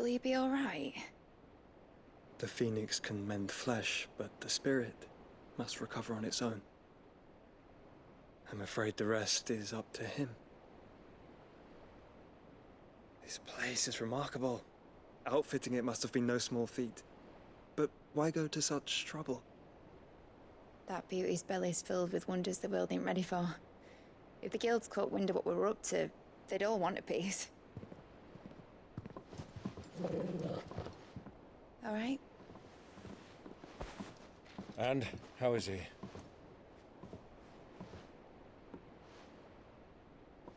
Will he be all right? The phoenix can mend flesh, but the spirit must recover on its own. I'm afraid the rest is up to him. This place is remarkable. Outfitting it must have been no small feat. But why go to such trouble? That beauty's belly's filled with wonders the world ain't ready for. If the guilds caught wind of what we were up to, they'd all want a piece. All right? And how is he?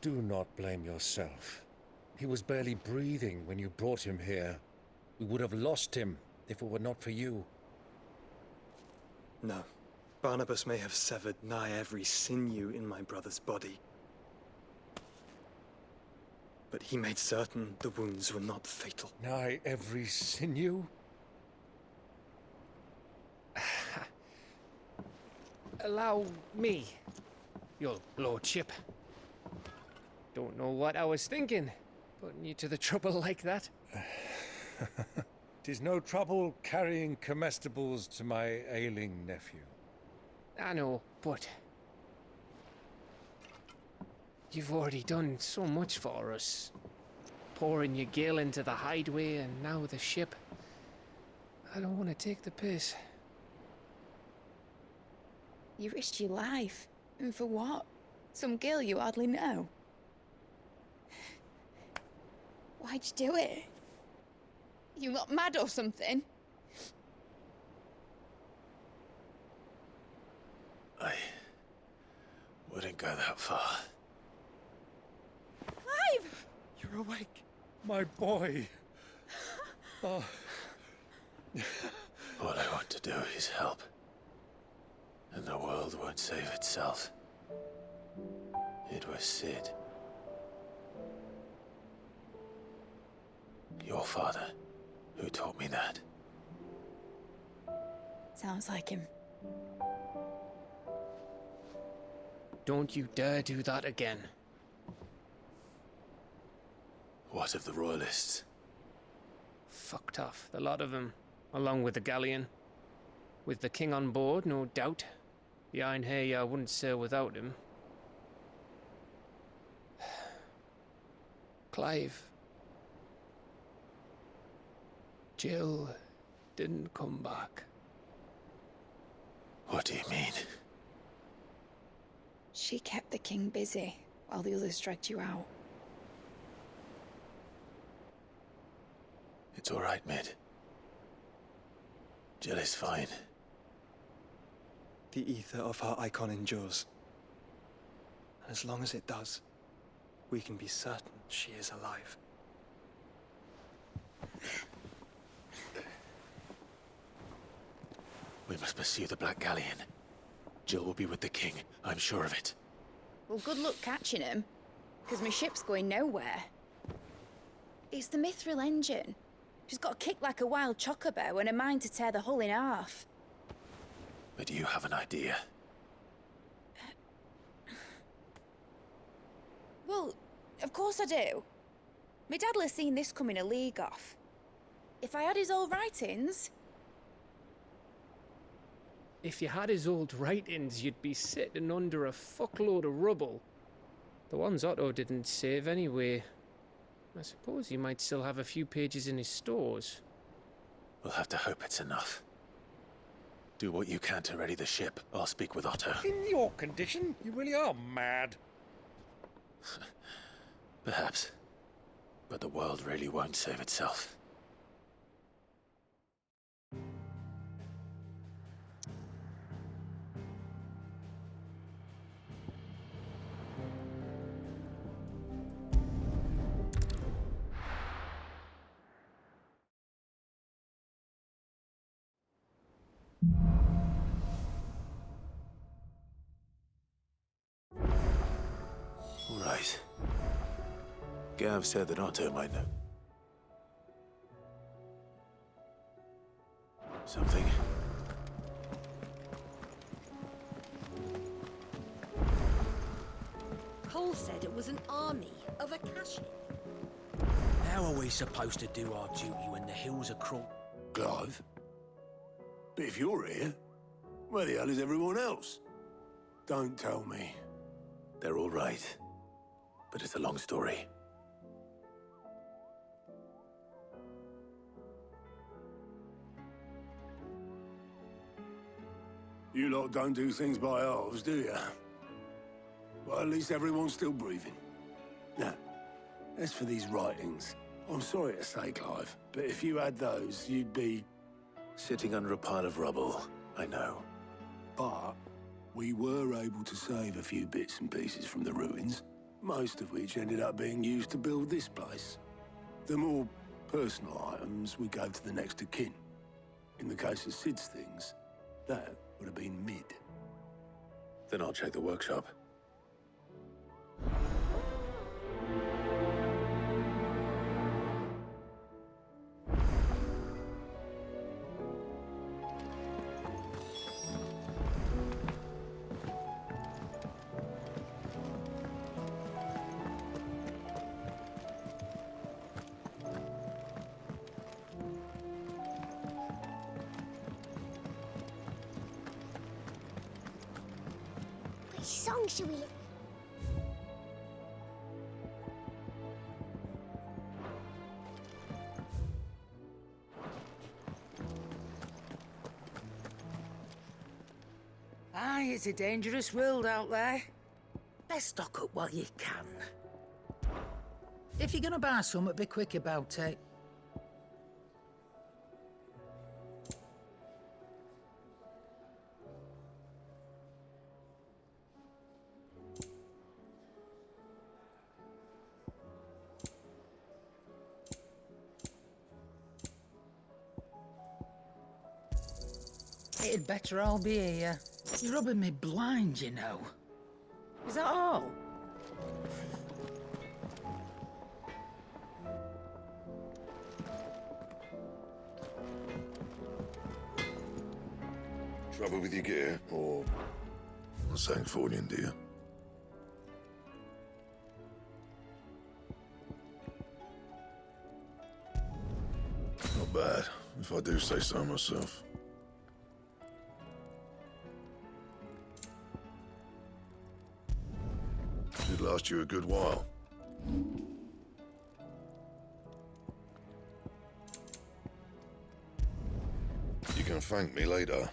Do not blame yourself. He was barely breathing when you brought him here. We would have lost him if it were not for you. No. Barnabas may have severed nigh every sinew in my brother's body. But he made certain the wounds were not fatal. Nigh every sinew? Allow me, your lordship. Don't know what I was thinking, putting you to the trouble like that. 'Tis no trouble carrying comestibles to my ailing nephew. I know, but you've already done so much for us. Pouring your gale into the hideaway and now the ship. I don't want to take the piss. You risked your life. And for what? Some girl you hardly know. Why'd you do it? You lot mad or something? I wouldn't go that far. Clive! You're awake, my boy. Oh. All I want to do is help. And the world won't save itself. It was Sid. Your father, who taught me that. Sounds like him. Don't you dare do that again. What of the royalists? Fucked off, the lot of them, along with the galleon. With the king on board, no doubt. The Iron Hair wouldn't sail without him. Clive. Jill didn't come back. What do you mean? She kept the king busy while the others dragged you out. It's all right, Mid. Jill is fine. The ether of her icon endures. And as long as it does, we can be certain she is alive. We must pursue the Black Galleon. Jill will be with the king, I'm sure of it. Well, good luck catching him, because my ship's going nowhere. It's the Mithril engine. She's got a kick like a wild chocobo and a mind to tear the hull in half. But you have an idea. Well, of course I do. My dad'll have seen this coming a league off. If I had his old writings... If you had his old writings, you'd be sitting under a fuckload of rubble. The ones Otto didn't save anyway. I suppose he might still have a few pages in his stores. We'll have to hope it's enough. Do what you can to ready the ship. I'll speak with Otto. In your condition, you really are mad. Perhaps. But the world really won't save itself. Right. Gav said that Otto might know something. Cole said it was an army of Akashi. How are we supposed to do our duty when the hills are crawling? Clive? But if you're here, where the hell is everyone else? Don't tell me. They're all right. But it's a long story. You lot don't do things by halves, do you? Well, at least everyone's still breathing. Now, as for these writings, I'm sorry to say, Clive, but if you had those, you'd be... sitting under a pile of rubble, I know. But we were able to save a few bits and pieces from the ruins, most of which ended up being used to build this place. The more personal items we gave to the next of kin. In the case of Sid's things, that would have been mid. Then I'll check the workshop. Which song should we... Aye, it's a dangerous world out there. Best stock up while you can. If you're gonna buy something, be quick about it. It'd better all be here. You're rubbing me blind, you know. Is that all? Trouble with your gear, or something for you, dear? Not bad, if I do say so myself. Should last you a good while. You can thank me later.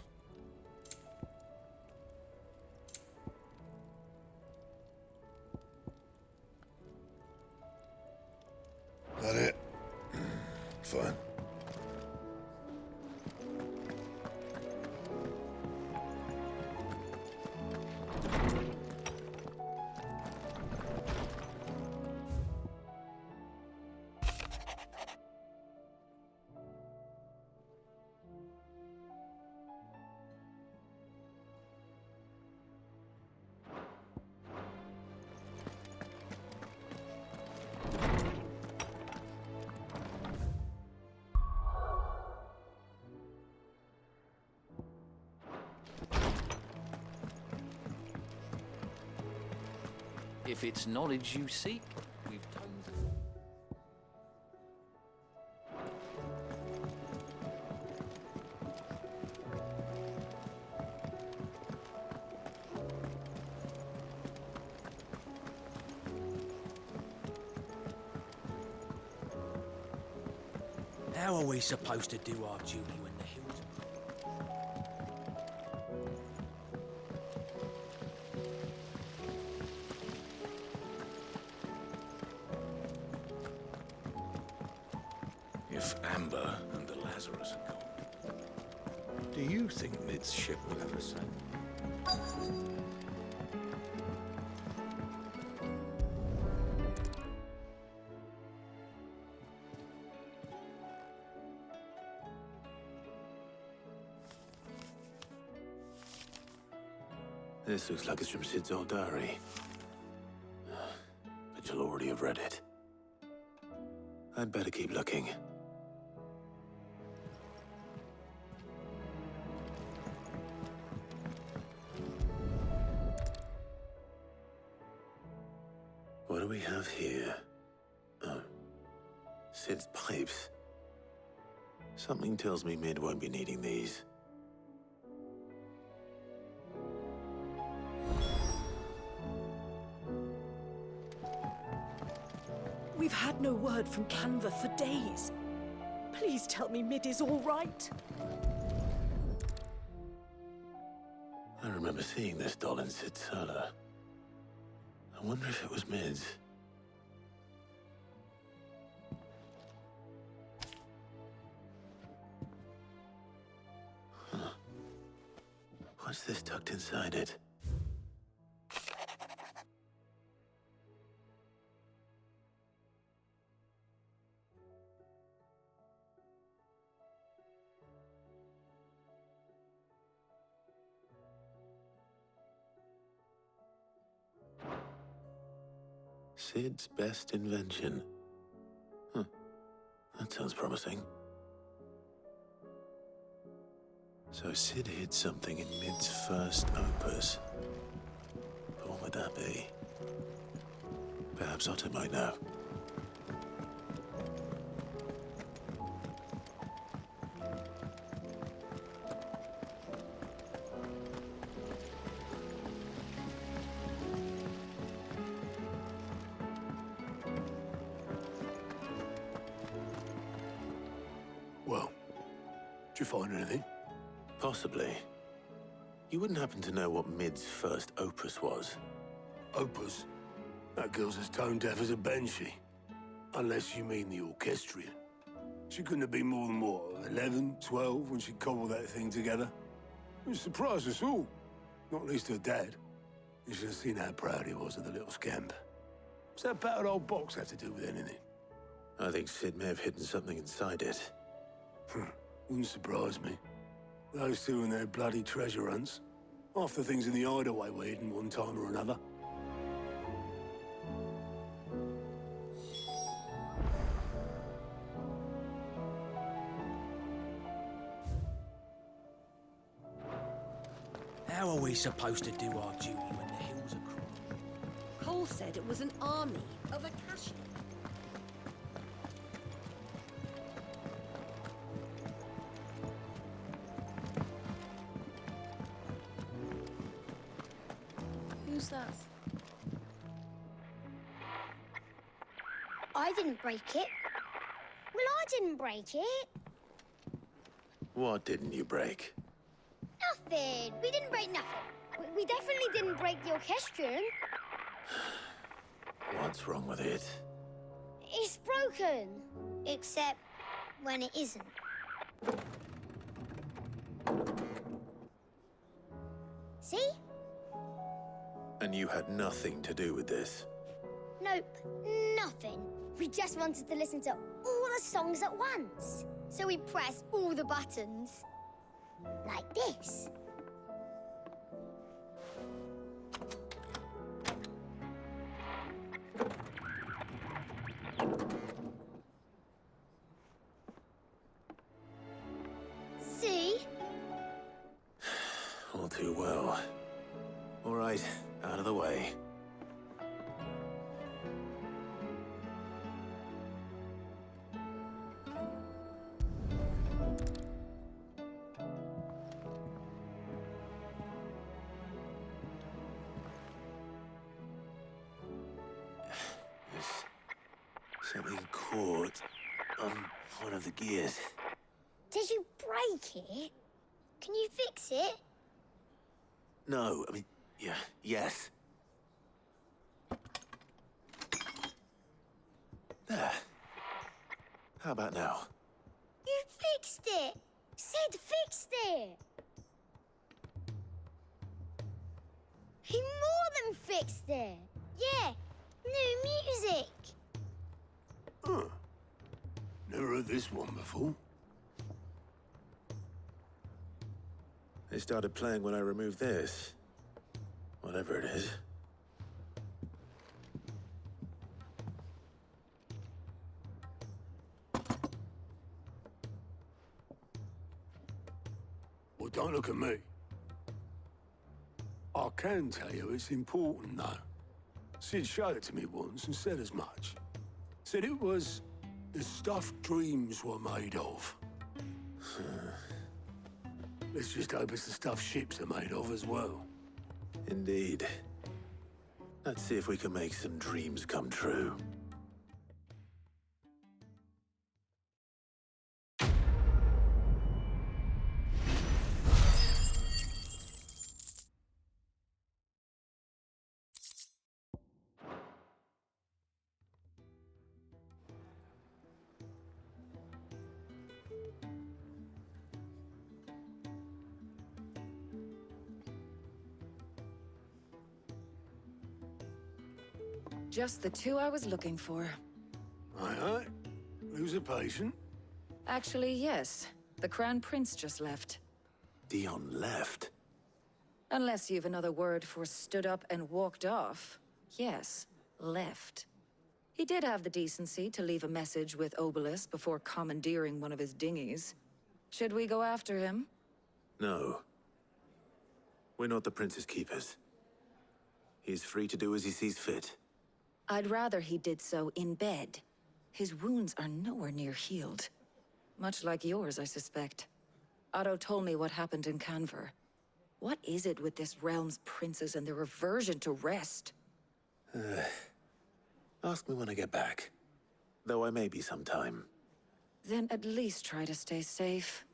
That it? Fine. If it's knowledge you seek, we've tons of... How are we supposed to do our duty when the hills are... If Amber and the Lazarus are gone, do you think Mid's ship will ever sail? This looks like it's from Sid's old diary. But you'll already have read it. I'd better keep looking. What do we have here? Oh. Sid's pipes. Something tells me Mid won't be needing these. We've had no word from Canva for days. Please tell me Mid is all right. I remember seeing this doll in Sid's cellar. I wonder if it was Mid's. Huh. What's this tucked inside it? Sid's best invention. Huh. That sounds promising. So Sid hid something in Mid's first opus. But what would that be? Perhaps Otto might know. Well, did you find anything? Possibly. You wouldn't happen to know what Mid's first opus was? Opus? That girl's as tone deaf as a banshee. Unless you mean the orchestrion. She couldn't have been more than, what, 11, 12 when she cobbled that thing together? It surprised us all. Not least her dad. You should have seen how proud he was of the little scamp. What's that battered old box have to do with anything? I think Sid may have hidden something inside it. Wouldn't surprise me. Those two and their bloody treasure hunts. Half the things in the hideaway were hidden one time or another. How are we supposed to do our duty when the hills are cruel? Cole said it was an army of Akashi. Who's that? I didn't break it. Well, I didn't break it. What didn't you break? Nothing. We didn't break nothing. We definitely didn't break the orchestrion. What's wrong with it? It's broken. Except when it isn't. See? And you had nothing to do with this? Nope, nothing. We just wanted to listen to all the songs at once. So we pressed all the buttons. Like this. See? All too well. All right, out of the way. There's something caught on one of the gears. Did you break it? Can you fix it? No, I mean, yeah, yes. There. How about now? You fixed it! Sid fixed it! He more than fixed it! Yeah, new music! Huh. Never heard this one before. They started playing when I removed this. Whatever it is. Well, don't look at me. I can tell you it's important, though. Sid showed it to me once and said as much. Said it was The stuff dreams were made of. Let's just hope it's the stuff ships are made of as well. Indeed. Let's see if we can make some dreams come true. Just the two I was looking for. Aye, aye. Lose a patient? Actually, yes. The Crown Prince just left. Dion left? Unless you've another word for stood up and walked off. Yes, left. He did have the decency to leave a message with Obelisk before commandeering one of his dinghies. Should we go after him? No. We're not the Prince's keepers. He's free to do as he sees fit. I'd rather he did so in bed. His wounds are nowhere near healed. Much like yours, I suspect. Otto told me what happened in Canver. What is it with this realm's princes and their aversion to rest? Ask me when I get back. Though I may be sometime. Then at least try to stay safe.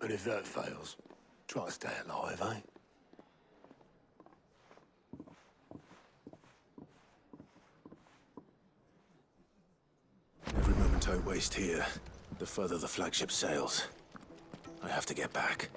And if that fails, try to stay alive, eh? Every moment I waste here, the further the flagship sails. I have to get back.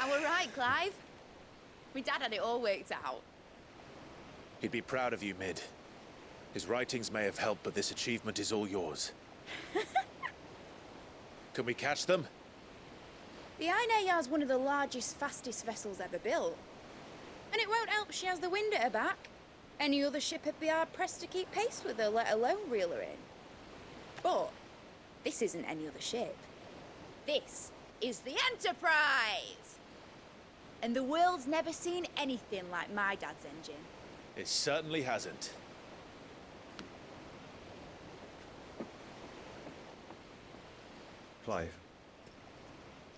I were right, Clive. My dad had it all worked out. He'd be proud of you, Mid. His writings may have helped, but this achievement is all yours. Can we catch them? The Ainayar's one of the largest, fastest vessels ever built. And it won't help she has the wind at her back. Any other ship would be hard-pressed to keep pace with her, let alone reel her in. But this isn't any other ship. This is the Enterprise! And the world's never seen anything like my dad's engine. It certainly hasn't. Clive,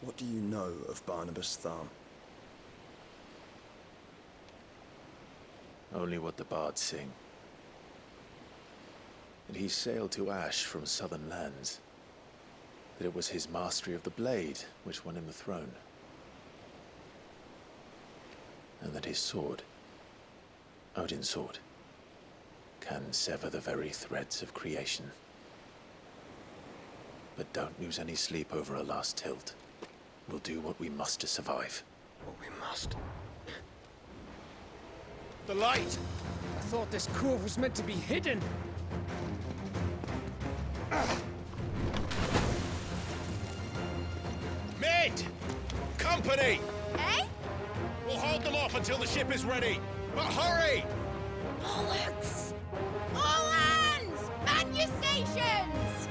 what do you know of Barnabas Thal? Only what the bards sing. That he sailed to Ash from southern lands. That it was his mastery of the blade which won him the throne. And that his sword, Odin's sword, can sever the very threads of creation. But don't lose any sleep over a last tilt. We'll do what we must to survive. What we must. The light! I thought this cove was meant to be hidden. Mid! Company! Eh? We'll hold them off until the ship is ready. But hurry! Bollocks! All hands! Man your stations!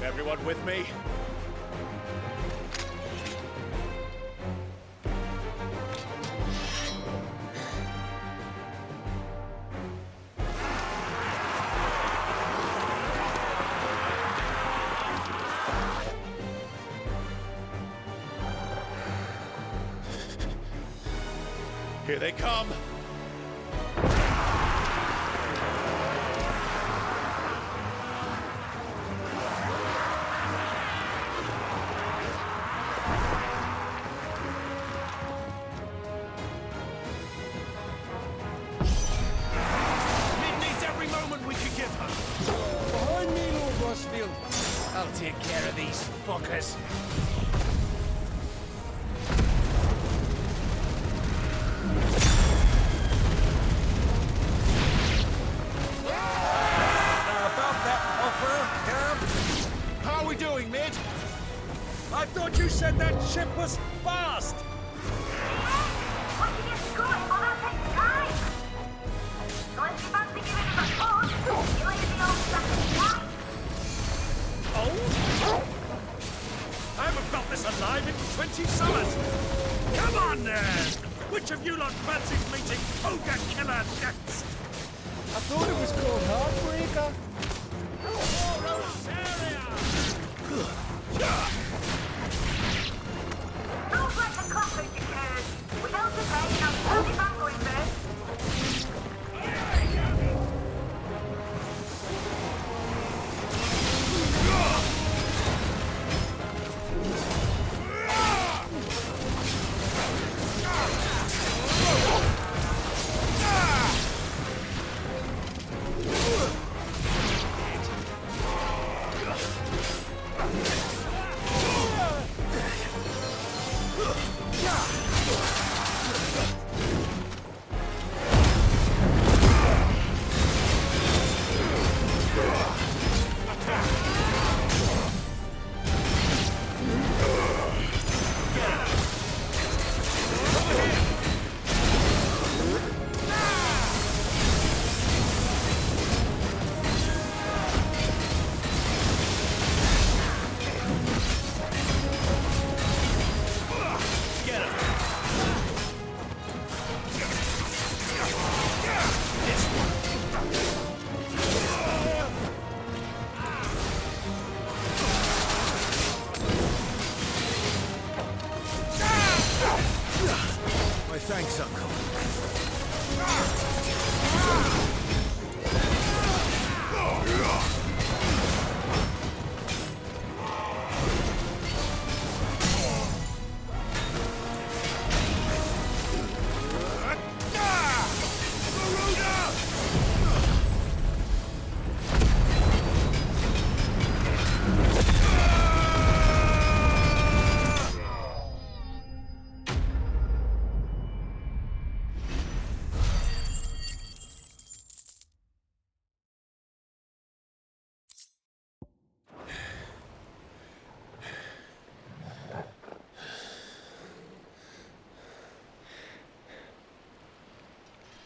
Everyone with me? Here they come! Mid needs every moment we can give her. Behind me, Lord Rosfield. I'll take care of these fuckers. About that offer, Cam? How are we doing, Mid? I thought you said that ship was fast! Once you get going, well, that takes time. So if you fancy giving him a push, you leave the old stuff in time. Oh? I haven't felt this alive in 20 summers! Come on, then! Which of you lot fancies meeting Ogre Killer next? I thought it was called Heartbreaker. Sounds like the clock has declared. Without the pain, I'll turn it back going first. My thanks, Uncle.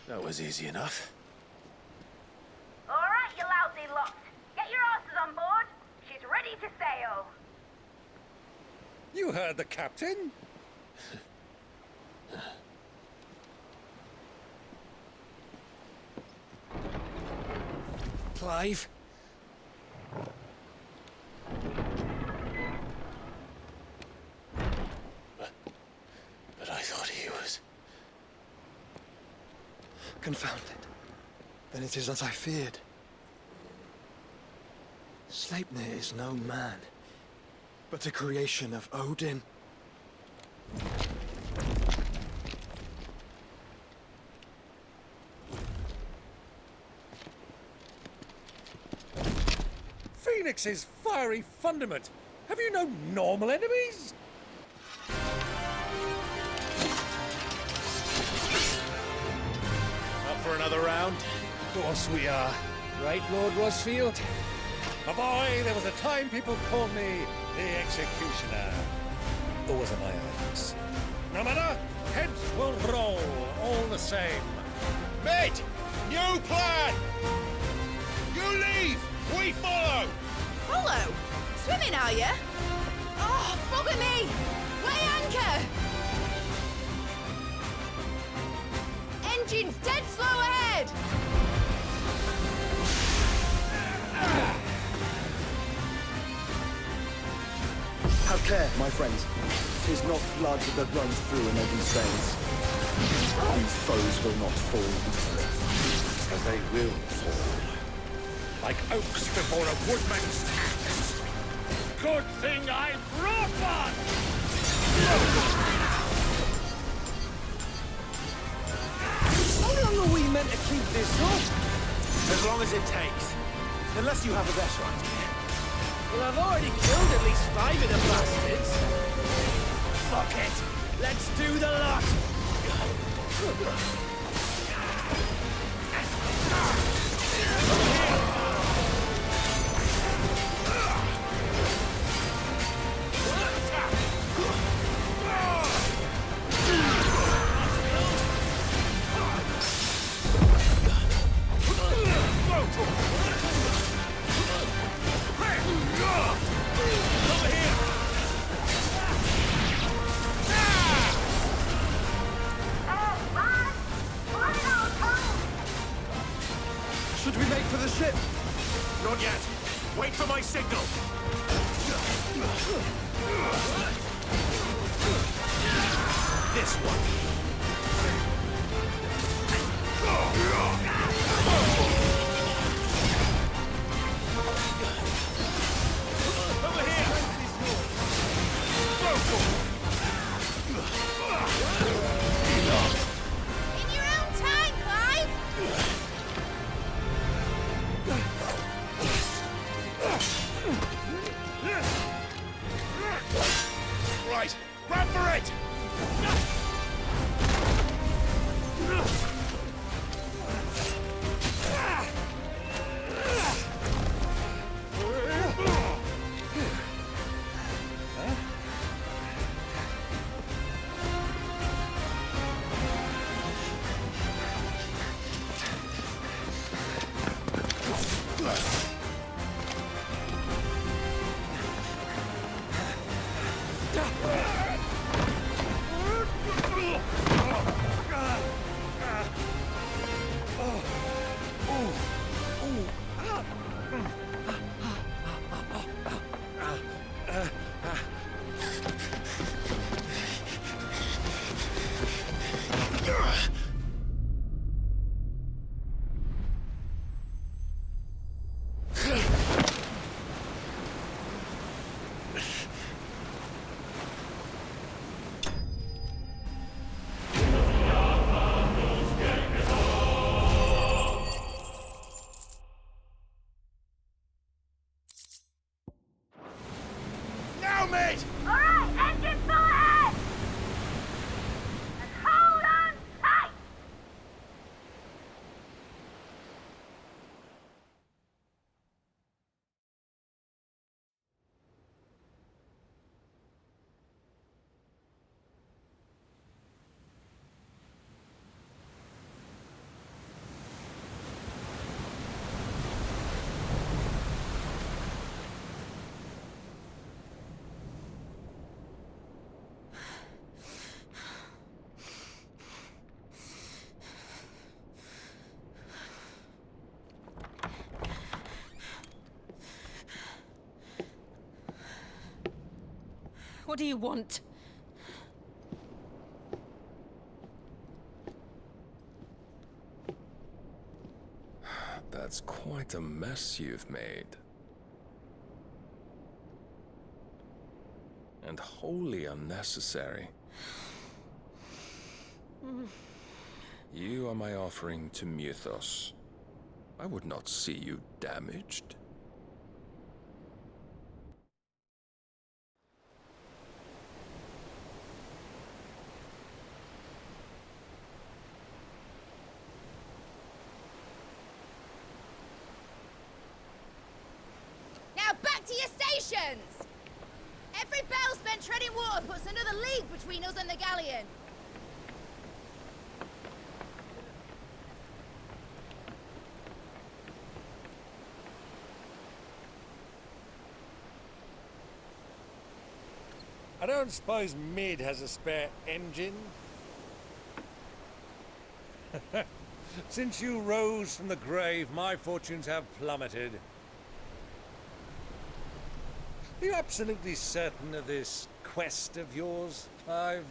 That was easy enough. All right, you lousy lot. Get your asses on board. She's ready to sail. You heard the captain? Clive? But I thought he was... Confounded. Then it is as I feared. Sleipnir is no man, but a creation of Odin. Phoenix's fiery fundament. Have you no normal enemies? Up for another round? Of course we are. Right, Lord Rosfield? My boy, there was a time people called me the Executioner. Those are my hands. No matter, heads will roll all the same. Mate! New plan! You leave! We follow! Follow? Swimming, are you? Oh, bugger me! Weigh anchor! Engine's dead slow ahead! Have care, my friends. 'Tis not blood that runs through in Odin's veins. These foes will not fall easily. And they will fall. Like oaks before a woodman's axe. Good thing I brought one! How long are we meant to keep this up? As long as it takes. Unless you have a better idea. Well, I've already killed at least 5 of the bastards. Fuck it! Let's do the lot! Should we make for the ship? Not yet. Wait for my signal. This one. Over here! In your own time, Clive! Right, run for it! Now, mate! Alright, engine full ahead! And hold on tight! What do you want? That's quite a mess you've made. And wholly unnecessary. You are my offering to Mythos. I would not see you damaged. Now back to your stations! Every bell spent treading water puts another league between us and the galleon. I don't suppose Mid has a spare engine? Since you rose from the grave, my fortunes have plummeted. Are you absolutely certain of this quest of yours, Clive?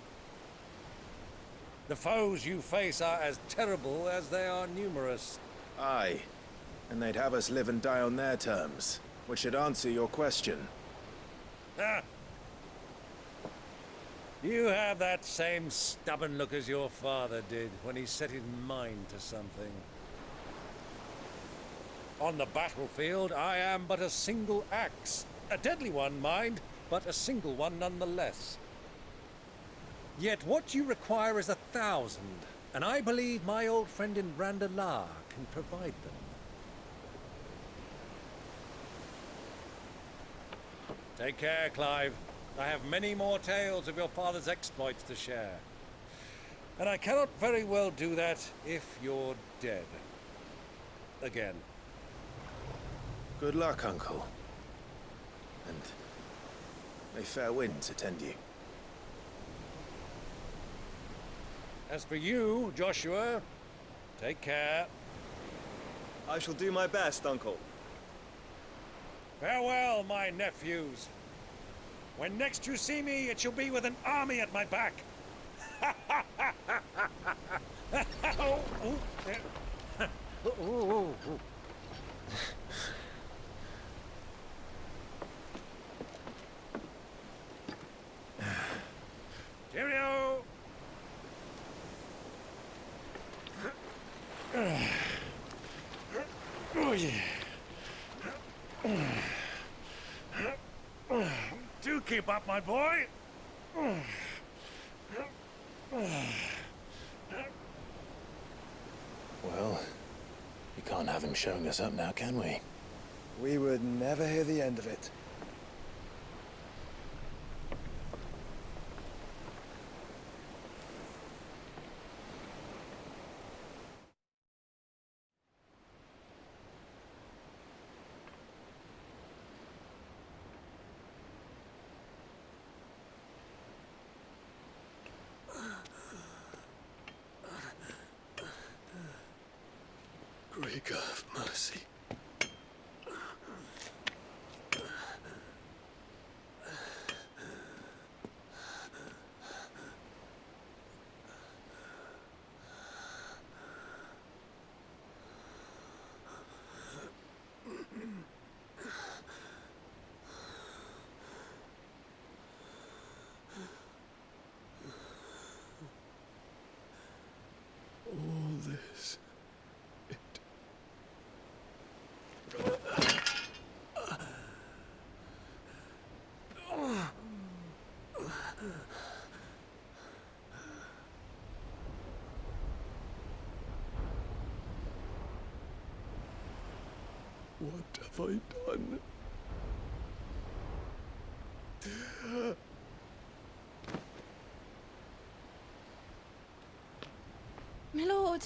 The foes you face are as terrible as they are numerous. Aye. And they'd have us live and die on their terms, which should answer your question. Ah! You have that same stubborn look as your father did when he set his mind to something. On the battlefield, I am but a single axe. A deadly one, mind, but a single one nonetheless. Yet what you require is 1,000, and I believe my old friend in Randalar can provide them. Take care, Clive. I have many more tales of your father's exploits to share. And I cannot very well do that if you're dead. Again. Good luck, Uncle. And may fair winds attend you. As for you, Joshua, take care. I shall do my best, Uncle. Farewell, my nephews. When next you see me, it shall be with an army at my back. Cheerio! Oh, yeah. Do keep up, my boy. Well, we can't have him showing us up now, can we? We would never hear the end of it. Great God of mercy. All this. What have I done? My lord.